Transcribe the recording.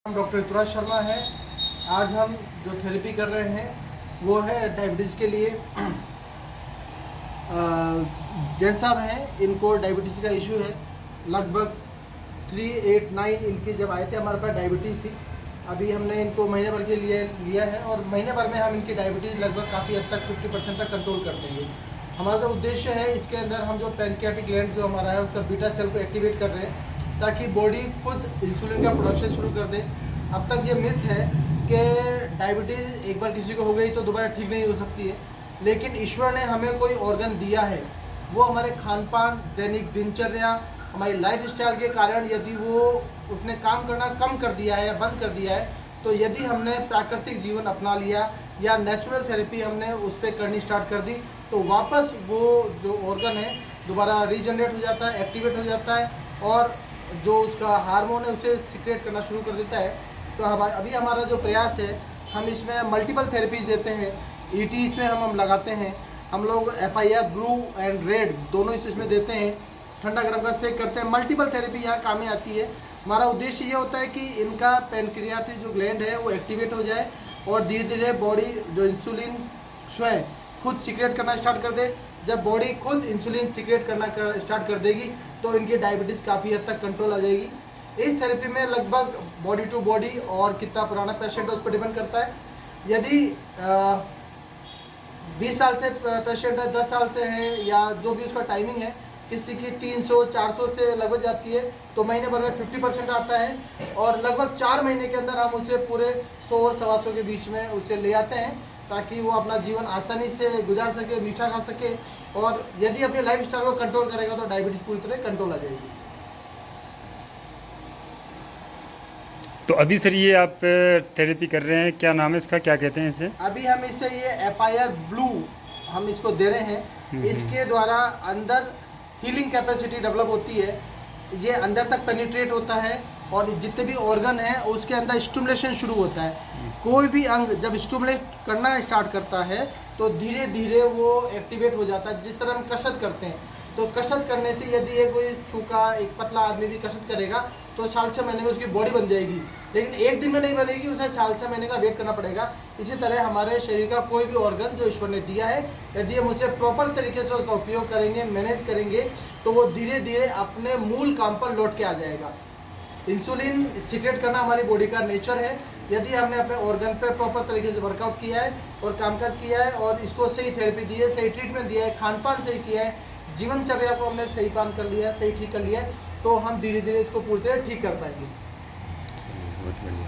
हम डॉक्टर ऋतुराज शर्मा है। आज हम जो थेरेपी कर रहे हैं वो है डायबिटीज़ के लिए। जैन साहब हैं, इनको डायबिटीज़ का इशू है। लगभग 389 इनके जब आए थे हमारे पास डायबिटीज़ थी। अभी हमने इनको महीने भर के लिए लिया है और महीने भर में हम इनकी डायबिटीज़ लगभग काफ़ी हद तक 50% तक कंट्रोल कर देंगे। हमारा जो उद्देश्य है, इसके अंदर हम जो पैनक्रियाटिक ग्लैंड जो हमारा है उसका बीटा सेल को एक्टिवेट कर रहे हैं ताकि बॉडी खुद इंसुलिन का प्रोडक्शन शुरू कर दे। अब तक ये मिथ है कि डायबिटीज़ एक बार किसी को हो गई तो दोबारा ठीक नहीं हो सकती है, लेकिन ईश्वर ने हमें कोई ऑर्गन दिया है, वो हमारे खान पान, दैनिक दिनचर्या, हमारी लाइफ स्टाइल के कारण यदि वो उसने काम करना कम कर दिया है या बंद कर दिया है, तो यदि हमने प्राकृतिक जीवन अपना लिया या नेचुरल थेरेपी हमने उस पर करनी स्टार्ट कर दी, तो वापस वो जो ऑर्गन है दोबारा रीजनरेट हो जाता है, एक्टिवेट हो जाता है और जो उसका हार्मोन है उसे सीक्रेट करना शुरू कर देता है। तो अभी हमारा जो प्रयास है, हम इसमें मल्टीपल थेरेपीज देते हैं। ईटी इसमें हम लगाते हैं, हम लोग FIR ब्लू एंड रेड दोनों इसमें देते हैं, ठंडा गर्म का सेक करते हैं। मल्टीपल थेरेपी यहाँ काम में आती है। हमारा उद्देश्य ये होता है कि इनका पैनक्रियाटिक जो ग्लैंड है वो एक्टिवेट हो जाए और धीरे धीरे बॉडी जो इंसुलिन स्वयं खुद सीक्रेट करना स्टार्ट कर दे। जब बॉडी खुद इंसुलिन सीक्रेट करना स्टार्ट कर देगी तो इनकी डायबिटीज़ काफ़ी हद तक कंट्रोल आ जाएगी। इस थेरेपी में लगभग बॉडी टू बॉडी और कितना पुराना पेशेंट है उस पर डिपेंड करता है। यदि 20 साल से पेशेंट है, 10 साल से है या जो भी उसका टाइमिंग है, किसी की 300-400 से लगभग जाती है, तो महीने भर में 50% आता है और लगभग 4 महीने के अंदर हम उसे पूरे 100 और 125 के बीच में उसे ले आते हैं ताकि वो अपना जीवन आसानी से गुजार सके, मीठा खा सके और यदि अपने लाइफ स्टाइल को कंट्रोल करेगा तो डायबिटीज़ पूरी तरह कंट्रोल आ जाएगी। तो अभी सर ये आप थेरेपी कर रहे हैं, क्या नाम है इसका, क्या कहते हैं इसे? अभी हम इसे ये FIR ब्लू हम इसको दे रहे हैं। इसके द्वारा अंदर हीलिंग कैपेसिटी डेवलप होती है, ये अंदर तक पेनिट्रेट होता है और जितने भी ऑर्गन हैं उसके अंदर स्टिमुलेशन शुरू होता है। कोई भी अंग जब स्टिमुलेट करना स्टार्ट करता है तो धीरे धीरे वो एक्टिवेट हो जाता है। जिस तरह हम कसरत करते हैं, तो कसरत करने से यदि ये कोई सूखा एक पतला आदमी भी कसरत करेगा तो 6 महीने में उसकी बॉडी बन जाएगी, लेकिन एक दिन में नहीं बनेगी, उसे 6 महीने का वेट करना पड़ेगा। इसी तरह हमारे शरीर का कोई भी ऑर्गन जो ईश्वर ने दिया है, यदि हम उसे प्रॉपर तरीके से उसका उपयोग करेंगे, मैनेज करेंगे, तो वो धीरे धीरे अपने मूल काम पर लौट के आ जाएगा। इंसुलिन सीक्रेट करना हमारी बॉडी का नेचर है। यदि हमने अपने ऑर्गन पर प्रॉपर तरीके से वर्कआउट किया है और कामकाज किया है और इसको सही थेरेपी दी है, सही ट्रीटमेंट दिया है, खान पान सही किया है, जीवनचर्या को हमने सही पान कर लिया है, सही ठीक कर लिया है, तो हम धीरे धीरे इसको पूरी तरह ठीक कर पाएंगे। बहुत बढ़िया।